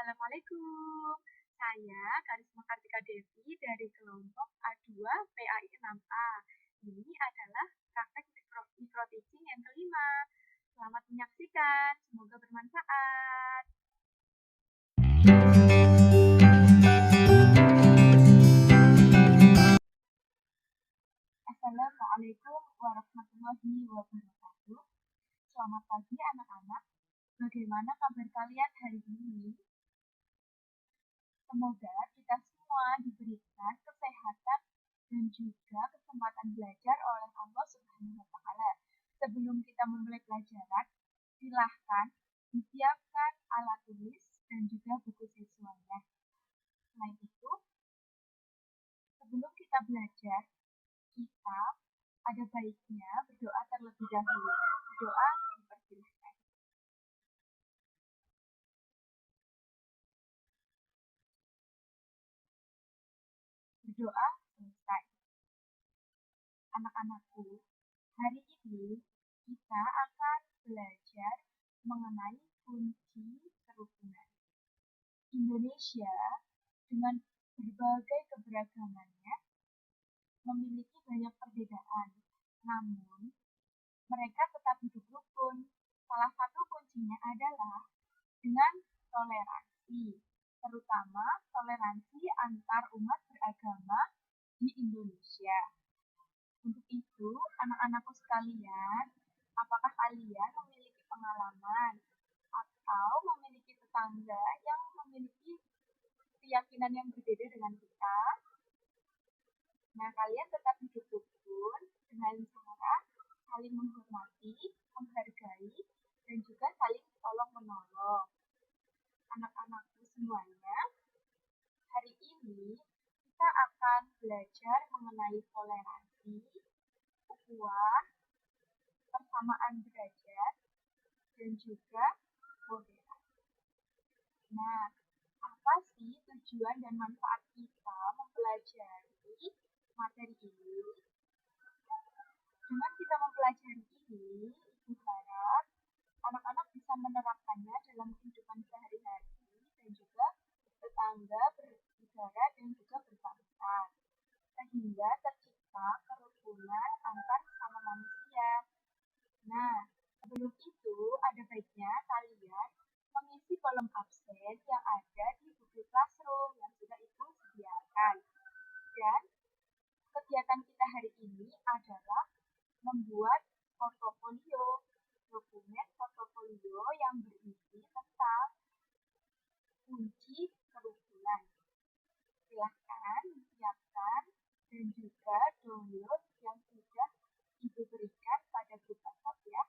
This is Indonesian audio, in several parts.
Assalamualaikum. Saya Karisma Kartika Devi dari kelompok A2 PAI 6A. Ini adalah praktek micro-teaching yang kelima. Selamat menyaksikan, semoga bermanfaat. Assalamualaikum warahmatullahi wabarakatuh. Selamat pagi anak-anak. Bagaimana kabar kalian hari ini? Semoga kita semua diberikan kesehatan dan juga kesempatan belajar oleh Allah Subhanahu wa Ta'ala. Sebelum kita memulai pelajaran, silahkan disiapkan alat tulis dan juga buku siswanya. Selain itu, sebelum kita belajar, kita ada baiknya berdoa terlebih dahulu. Doa dipersilahkan. Berdoa selesai. Anak-anakku, hari ini kita akan belajar mengenai kunci kerukunan. Indonesia dengan berbagai keberagamannya memiliki banyak perbedaan, namun mereka tetap hidup rukun. Salah satu kuncinya adalah dengan toleransi, terutama toleransi antar umat beragama di Indonesia. Untuk itu, anak-anakku sekalian, apakah kalian memiliki pengalaman atau memiliki tetangga yang memiliki keyakinan yang berbeda dengan kita? Nah, kalian tetap hidup rukun dengan cara saling menghormati, menghargai, dan juga saling tolong-menolong. Anak-anakku semuanya, hari ini kita akan belajar mengenai toleransi, ukhuwah, persamaan derajat, dan juga moderasi. Nah, apa sih tujuan dan manfaat kita mempelajari materi ini? Dengan kita mempelajari ini, Ibu harap anak-anak bisa menerapkannya dalam kehidupan sehari-hari dan juga tetangga, bernegara, dan juga berbangsa, sehingga tercipta kerukunan antar sesama manusia. Nah, sebelum itu ada baiknya kalian mengisi kolom absen yang ada di Google Classroom yang sudah Ibu sediakan. Dan kegiatan kita hari ini adalah membuat portofolio, dokumen portofolio yang berisi tentang kunci kerukunan. Silahkan disiapkan dan juga download yang sudah Ibu berikan pada grup WhatsApp ya.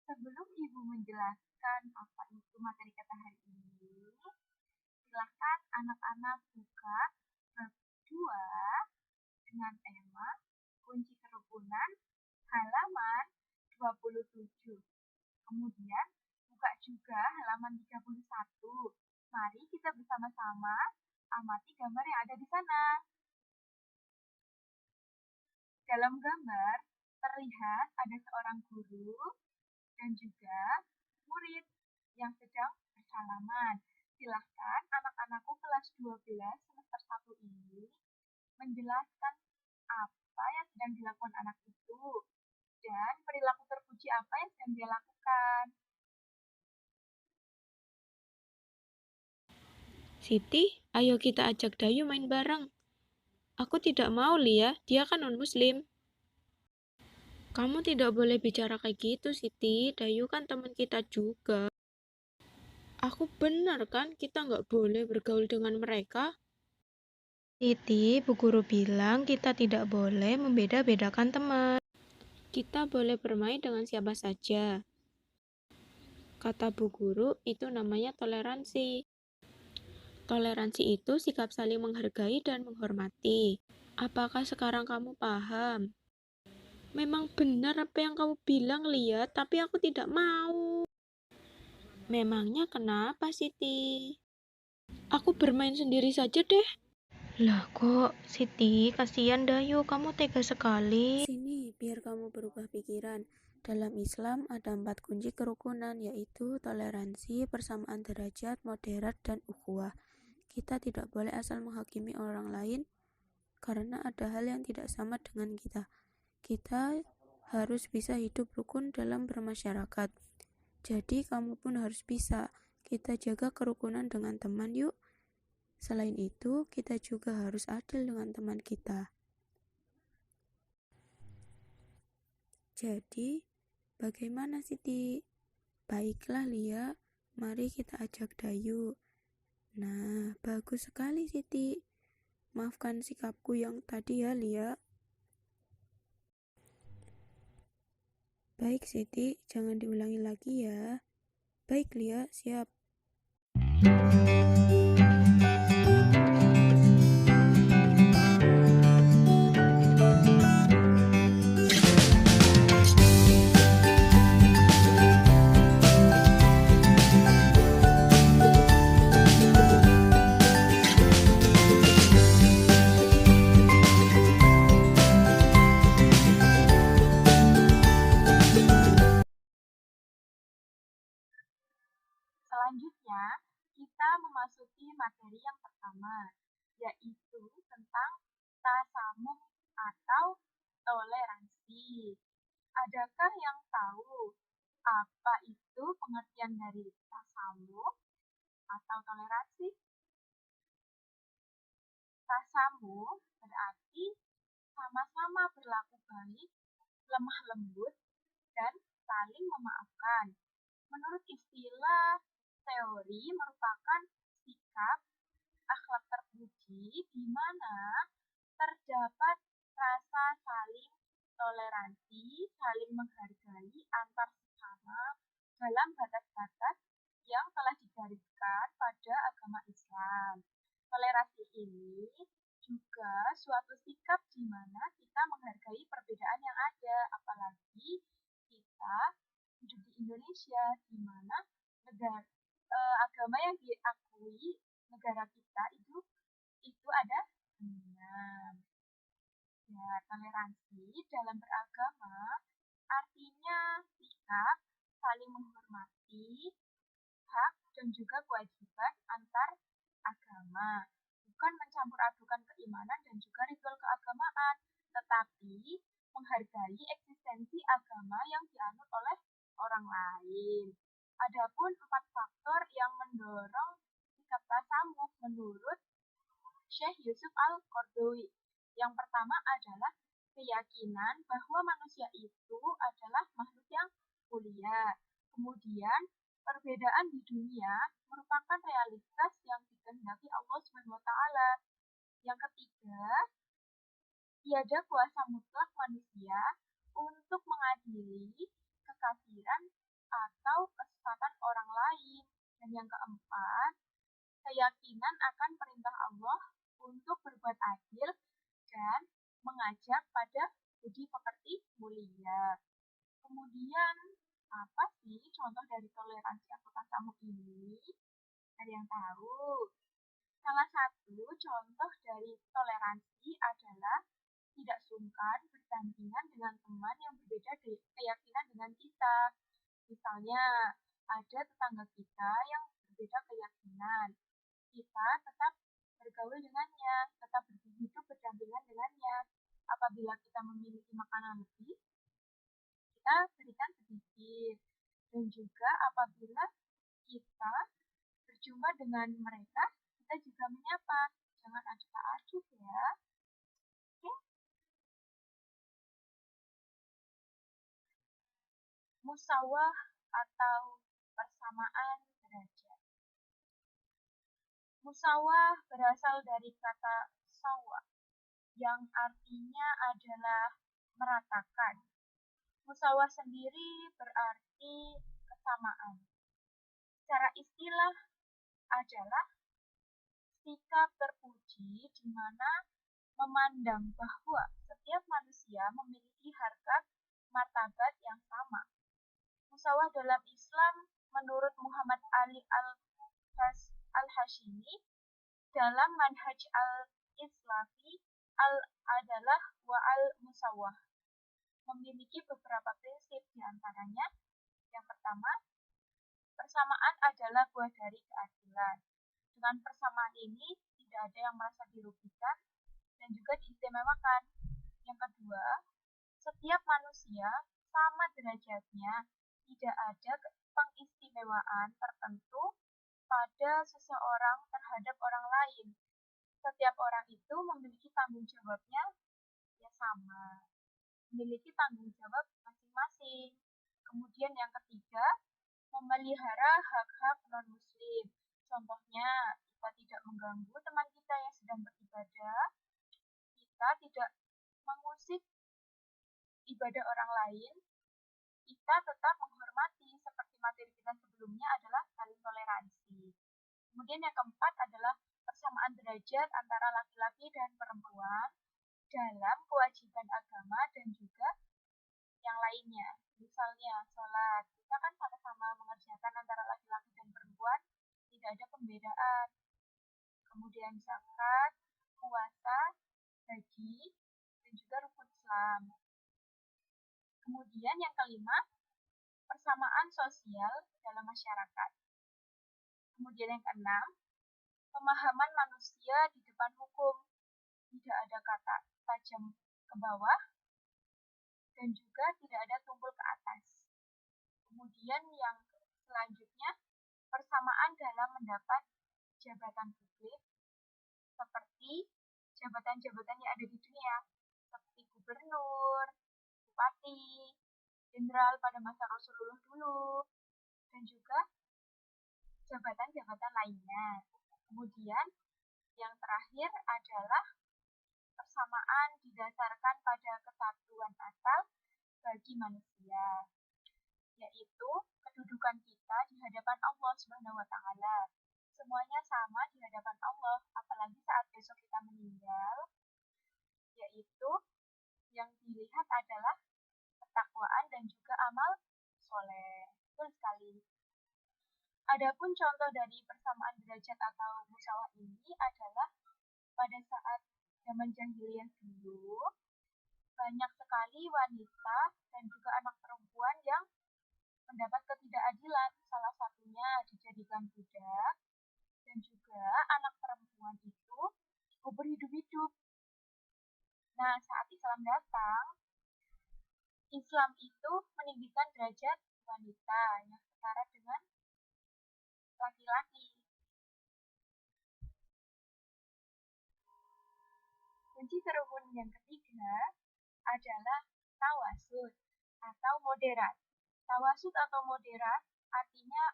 Sebelum Ibu menjelaskan apa itu materi kita hari ini, silahkan anak-anak buka bab 2 dengan tema kunci kerukunan halaman 27. Kemudian buka juga halaman 31. Mari kita bersama-sama amati gambar yang ada di sana. Dalam gambar terlihat ada seorang guru dan juga murid yang sedang bersalaman. Silahkan anak-anakku kelas 12 semester 1 ini menjelaskan apa yang sedang dilakukan anak itu dan perilaku terpuji apa yang sedang dia lakukan. Siti, ayo kita ajak Dayu main bareng. Aku tidak mau, Lia. Dia kan non-muslim. Kamu tidak boleh bicara kayak gitu, Siti. Dayu kan teman kita juga. Aku benar kan, kita nggak boleh bergaul dengan mereka. Siti, Bu Guru bilang kita tidak boleh membeda-bedakan teman. Kita boleh bermain dengan siapa saja. Kata Bu Guru, itu namanya toleransi. Toleransi itu sikap saling menghargai dan menghormati. Apakah sekarang kamu paham? Memang benar apa yang kamu bilang, Lia, tapi aku tidak mau. Memangnya kenapa, Siti? Aku bermain sendiri saja deh. Lah kok, Siti, kasihan Dayu, kamu tega sekali. Sini, biar kamu berubah pikiran. Dalam Islam ada 4 kunci kerukunan, yaitu toleransi, persamaan derajat, moderat, dan ukhuwah. Kita tidak boleh asal menghakimi orang lain karena ada hal yang tidak sama dengan kita. Kita harus bisa hidup rukun dalam bermasyarakat. Jadi kamu pun harus bisa. Kita jaga kerukunan dengan teman yuk. Selain itu, kita juga harus adil dengan teman kita. Jadi, bagaimana Siti? Baiklah Lia, mari kita ajak Dayu. Nah, bagus sekali Siti. Maafkan sikapku yang tadi ya Lia. Baik Siti, jangan diulangi lagi ya. Baik Lia, siap. Selanjutnya, kita memasuki materi yang pertama, yaitu tentang tasamuh atau toleransi. Adakah yang tahu apa itu pengertian dari tasamuh atau toleransi? Tasamuh berarti sama-sama berlaku baik, lemah lembut, dan saling memaafkan. Menurut istilah teori merupakan sikap akhlak terpuji di mana terdapat rasa saling toleransi, saling menghargai antar sesama dalam batas-batas yang telah digariskan pada agama Islam. Toleransi ini juga suatu sikap di mana kita menghargai perbedaan yang ada, apalagi kita hidup di Indonesia, di mana agama yang diakui negara kita itu ada 6. Ya, toleransi dalam beragama artinya sikap saling menghormati hak dan juga kewajiban antar agama, bukan mencampur adukan keimanan dan juga ritual keagamaan, tetapi menghargai eksistensi agama yang dianut oleh orang lain. Adapun 4 faktor yang mendorong sikap tasamuh menurut Syekh Yusuf Al-Qaradawi. Yang pertama adalah keyakinan bahwa manusia itu adalah makhluk yang mulia. Kemudian, perbedaan di dunia merupakan realitas yang dikehendaki Allah SWT. Yang ketiga, tiada kuasa mutlak manusia untuk mengadili kekafiran atau kesesatan orang lain. Dan yang keempat, keyakinan akan perintah Allah untuk berbuat adil dan mengajak pada budi pekerti mulia. Kemudian, apa sih contoh dari toleransi atau tasamuh ini? Ada yang tahu? Salah satu contoh dari toleransi adalah tidak sungkan bertandingan dengan teman yang berbeda keyakinan dengan kita. Misalnya, ada tetangga kita yang berbeda keyakinan. Kita tetap bergaul dengannya, tetap hidup berdampingan dengannya. Apabila kita memiliki makanan lebih, kita berikan sedikit. Dan juga apabila kita berjumpa dengan mereka, kita juga menyapa. Jangan acuh-acuh ya. Oke? Musawah atau persamaan derajat. Musawah berasal dari kata sawa, yang artinya adalah meratakan. Musawah sendiri berarti kesamaan. Secara istilah adalah sikap terpuji di mana memandang bahwa setiap manusia memiliki harkat martabat yang sama. Musawah dalam Islam menurut Muhammad Ali Al-Hashimi dalam manhaj al-Islami adalah wa al-musawah, memiliki beberapa prinsip, di antaranya yang pertama, persamaan adalah buah dari keadilan. Dengan persamaan ini tidak ada yang merasa dirugikan dan juga diistimewakan. Yang kedua, setiap manusia sama derajatnya, tidak ada pengistimewaan tertentu pada seseorang terhadap orang lain. Setiap orang itu memiliki tanggung jawabnya ya sama, memiliki tanggung jawab masing-masing. Kemudian yang ketiga, memelihara hak-hak non-muslim. Contohnya, kita tidak mengganggu teman kita yang sedang beribadah, kita tidak mengusik ibadah orang lain, kita tetap menghormati seperti materi kita sebelumnya adalah saling toleransi. Kemudian yang keempat adalah persamaan derajat antara laki-laki dan perempuan dalam kewajiban agama dan juga yang lainnya. Misalnya sholat, kita kan sama-sama mengerjakan antara laki-laki dan perempuan, tidak ada pembedaan. Kemudian zakat, puasa, haji, dan juga rukun Islam. Kemudian yang kelima, persamaan sosial dalam masyarakat. Kemudian yang keenam, pemahaman manusia di depan hukum. Tidak ada kata tajam ke bawah dan juga tidak ada tumpul ke atas. Kemudian yang selanjutnya, persamaan dalam mendapat jabatan publik seperti jabatan-jabatan yang ada di dunia, seperti gubernur, bupati, jenderal pada masa Rasulullah dulu, dan juga jabatan-jabatan lainnya. Kemudian yang terakhir adalah persamaan didasarkan pada kesatuan asal bagi manusia, yaitu kedudukan kita di hadapan Allah Subhanahu wa taala. Semuanya sama di hadapan Allah, apalagi saat besok kita meninggal, yaitu yang dilihat adalah ketakwaan dan juga amal soleh. Betul sekali. Adapun contoh dari persamaan derajat atau musyawarah ini adalah pada saat zaman jahiliyah dulu, banyak sekali wanita dan juga anak perempuan yang mendapat ketidakadilan. Salah satunya dijadikan budak, dan juga anak perempuan itu dikubur hidup-hidup. Nah, saat Islam datang, Islam itu meninggikan derajat wanita yang setara dengan laki-laki. Kunci kerukun yang ketiga adalah tawasud atau moderat. Tawasud atau moderat artinya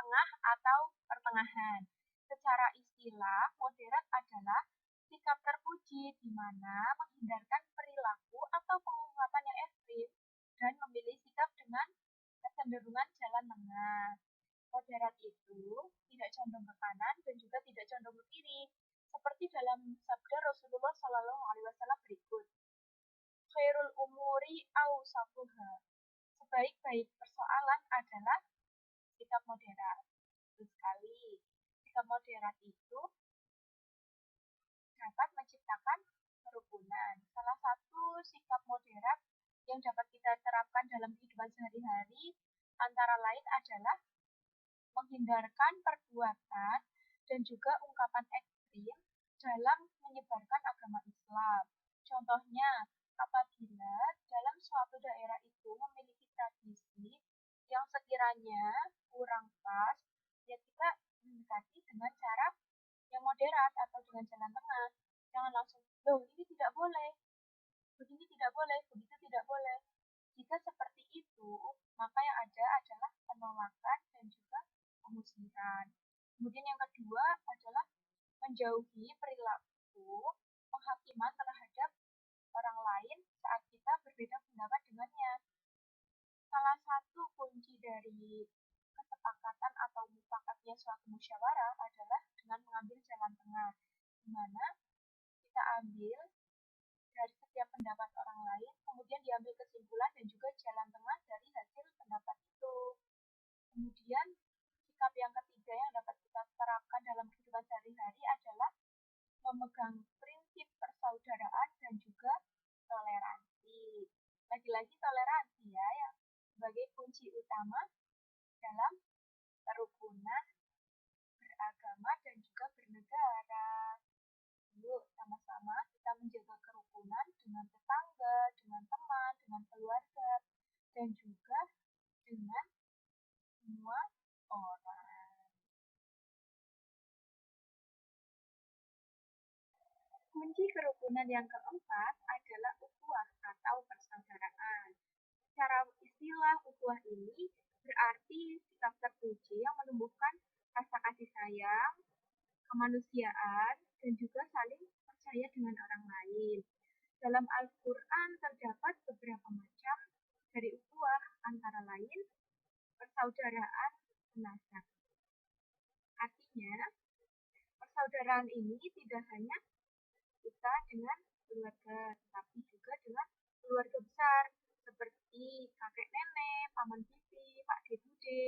tengah atau pertengahan. Secara istilah, moderat adalah sikap terpuji di mana menghindarkan perilaku atau pengungkapan yang ekstrim dan memilih sikap dengan kecenderungan jalan tengah. Moderat itu tidak condong ke kanan dan juga tidak condong ke kiri, seperti dalam sabda Rasulullah Shallallahu Alaihi Wasallam berikut. Khairul umuri awsatuha. Sebaik-baik persoalan adalah sikap moderat. Betul sekali. Sikap moderat itu dapat menciptakan kerukunan. Salah satu sikap moderat yang dapat kita terapkan dalam kehidupan sehari-hari antara lain adalah menghindarkan perbuatan dan juga ungkapan ekstrim dalam menyebarkan agama Islam. Contohnya, apabila dalam suatu daerah itu memiliki tradisi yang sekiranya kurang pas, ya kita mendekati dengan cara yang moderat atau dengan jalan tengah. Jangan langsung, loh ini tidak boleh, begini tidak boleh, begitu tidak boleh. Jika seperti itu, maka yang ada adalah penolakan dan juga pemusuhan. Kemudian yang kedua adalah menjauhi perilaku penghakiman terhadap orang lain saat kita berbeda pendapat dengannya. Salah satu kunci dari kesepakatan atau mufakatnya suatu musyawarah adalah dengan mengambil jalan tengah, di mana kita ambil dari setiap pendapat orang lain, kemudian diambil kesimpulan dan juga jalan tengah dari hasil pendapat itu. Kemudian sikap yang ketiga yang dapat kita terapkan dalam kehidupan sehari-hari adalah memegang prinsip persaudaraan dan juga toleransi. Lagi lagi-lagi toleransi ya, yang sebagai kunci utama dalam kerukunan beragama dan juga bernegara. Yuk, sama-sama kita menjaga kerukunan dengan tetangga, dengan teman, dengan keluarga, dan juga dengan semua orang. Kunci kerukunan yang keempat adalah ukhuwah atau persaudaraan. Secara istilah, ukhuwah ini berarti sikap terpuji yang menumbuhkan rasa kasih sayang, kemanusiaan, dan juga saling percaya dengan orang lain. Dalam Al-Quran terdapat beberapa macam dari ukhuwah, antara lain persaudaraan senasab. Artinya, persaudaraan ini tidak hanya kita dengan keluarga, tetapi juga dengan keluarga besar, seperti kakek nenek, paman bibi, pak de bude,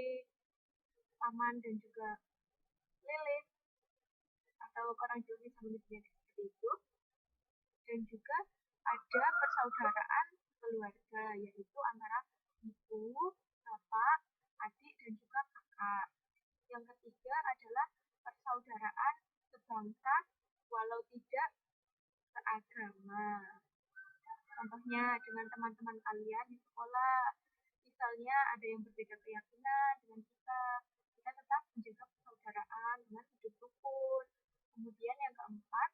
paman dan juga lele, atau orang Jawa bisa menyebutnya seperti itu. Dan juga ada persaudaraan keluarga, yaitu antara ibu, bapak, adik, dan juga kakak. Yang ketiga adalah persaudaraan sebangsa walau tidak seagama. Contohnya dengan teman-teman kalian di sekolah, misalnya ada yang berbeda keyakinan dengan kita tetap menjaga persaudaraan dengan hidup rukun. Kemudian yang keempat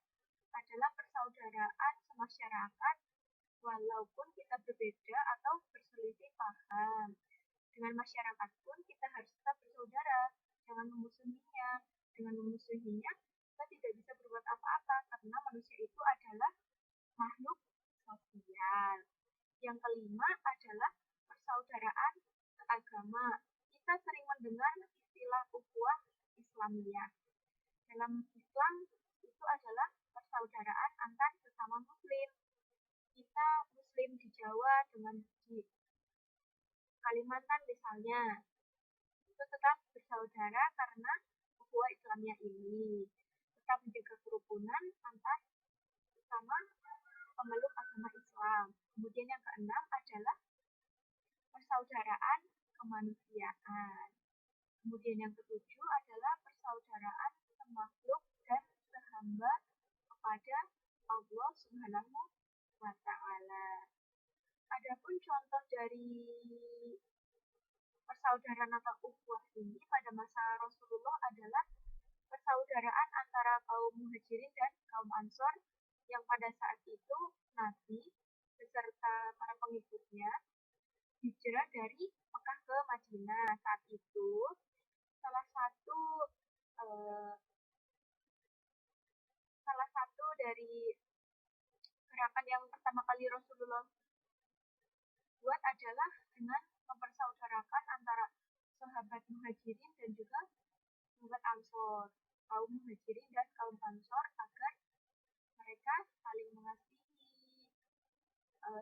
adalah persaudaraan semasyarakat walaupun kita berbeda atau berselisih paham. Dengan masyarakat pun kita harus tetap bersaudara, jangan memusuhinya. Dengan memusuhinya, kita tidak bisa berbuat apa-apa karena manusia itu adalah makhluk sosial. Yang kelima adalah persaudaraan seagama. Kita sering mendengar istilah ukhuwah Islamiyah. Dalam Islam itu adalah persaudaraan antar sesama muslim. Kita muslim di Jawa dengan di Kalimantan misalnya, itu tetap bersaudara karena ukhuwah Islamiyah ini. Tetap menjaga kerukunan antar sesama pemeluk agama Islam. Kemudian yang keenam adalah persaudaraan kemanusiaan. Kemudian yang ketujuh adalah persaudaraan semakhluk dan sehamba kepada Allah Subhanahu wa Ta'ala. Adapun contoh dari persaudaraan atau ukhuwah ini pada masa Rasulullah adalah persaudaraan antara kaum Muhajirin dan kaum Ansor yang pada saat itu Nabi beserta para pengikutnya hijrah dari Mekah ke Madinah. Saat itu salah satu dari gerakan yang pertama kali Rasulullah buat adalah dengan mempersaudarakan antara sahabat Muhajirin dan juga sahabat Ansor, kaum Muhajirin dan kaum Ansor, agar mereka saling mengasihi,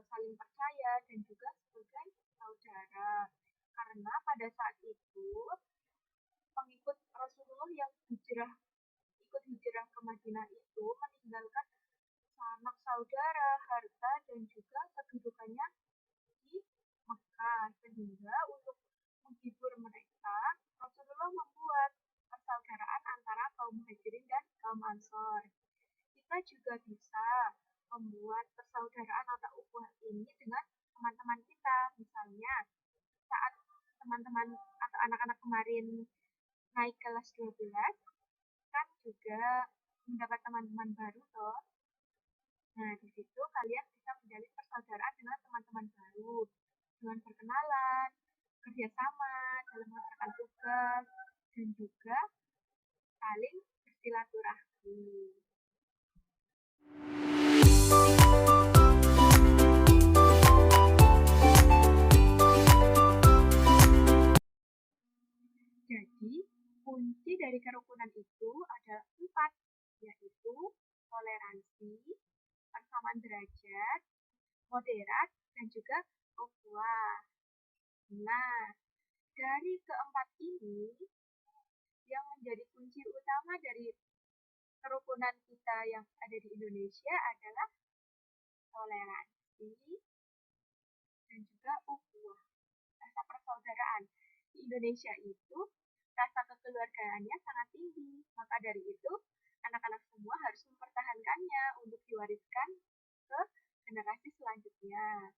saling percaya, dan juga sebagai saudara. Karena pada saat itu pengikut Rasulullah yang ikut hijrah ke Madinah itu meninggalkan sanak saudara, harta, dan juga kedudukannya di Mekah. Sehingga untuk menghibur mereka, Rasulullah membuat persaudaraan antara kaum Muhajirin dan kaum Ansor. Kita juga bisa membuat persaudaraan atau ukhuwah ini dengan teman-teman kita. Misalnya, saat teman-teman atau anak-anak kemarin naik kelas 12, kan juga mendapat teman-teman baru toh. Nah, di situ kalian bisa menjalin persaudaraan dengan teman-teman baru, dengan berkenalan, kerjasama dalam mengerjakan tugas, dan juga saling bersilaturahmi. Jadi, kunci dari kerukunan itu ada 4, yaitu toleransi, persamaan derajat, moderat, dan juga ukhuwah. Nah, dari keempat ini, yang menjadi kunci utama dari kerukunan kita yang ada di Indonesia adalah toleransi dan juga ukhuwah, rasa persaudaraan. Di Indonesia itu rasa kekeluargaannya sangat tinggi. Maka dari itu, anak-anak semua harus mempertahankannya untuk diwariskan ke generasi selanjutnya.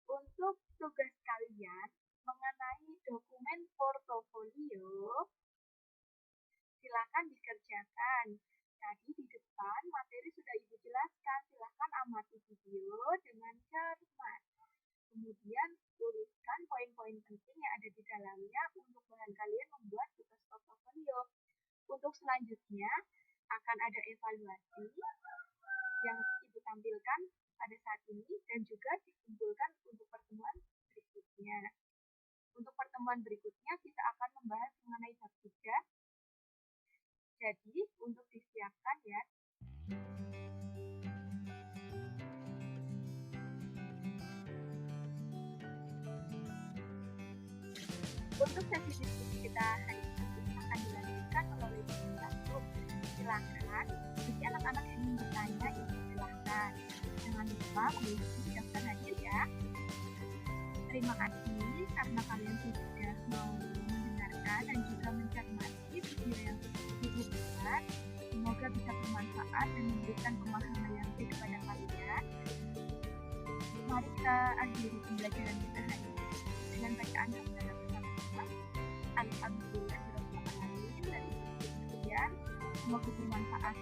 Untuk tugas kalian mengenai dokumen portofolio, silakan dikerjakan. Tadi di depan materi sudah Ibu jelaskan, silakan amati video dengan cermat. Kemudian tuliskan poin-poin penting yang ada di dalamnya untuk bahan kalian membuat tugas portofolio. Untuk selanjutnya akan ada evaluasi yang Ibu tampilkan pada saat ini dan juga dikumpulkan untuk pertemuan berikutnya. Untuk pertemuan berikutnya kita akan membahas mengenai bab 3. Jadi untuk disiapkan ya. Untuk sesi diskusi kita hari ini akan dilanjutkan melalui sesi 1. Silakan bagi anak-anak yang ingin bertanya itu silakan. Jangan lupa mengisi daftar hadir ya. Terima kasih karena kalian sudah mau mendengarkan dan juga mencermati video yang Ibu buat. Semoga bisa bermanfaat dan memberikan pemahaman yang baik kepada kalian. Mari kita akhiri pembelajaran kita hari ini dengan bacaan hamdalah bersama-sama. Alhamdulillahirrahmanirrahim dari sekian. Semoga bermanfaat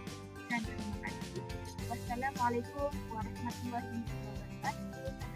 dan terima kasih. Wassalamualaikum warahmatullahi wabarakatuh.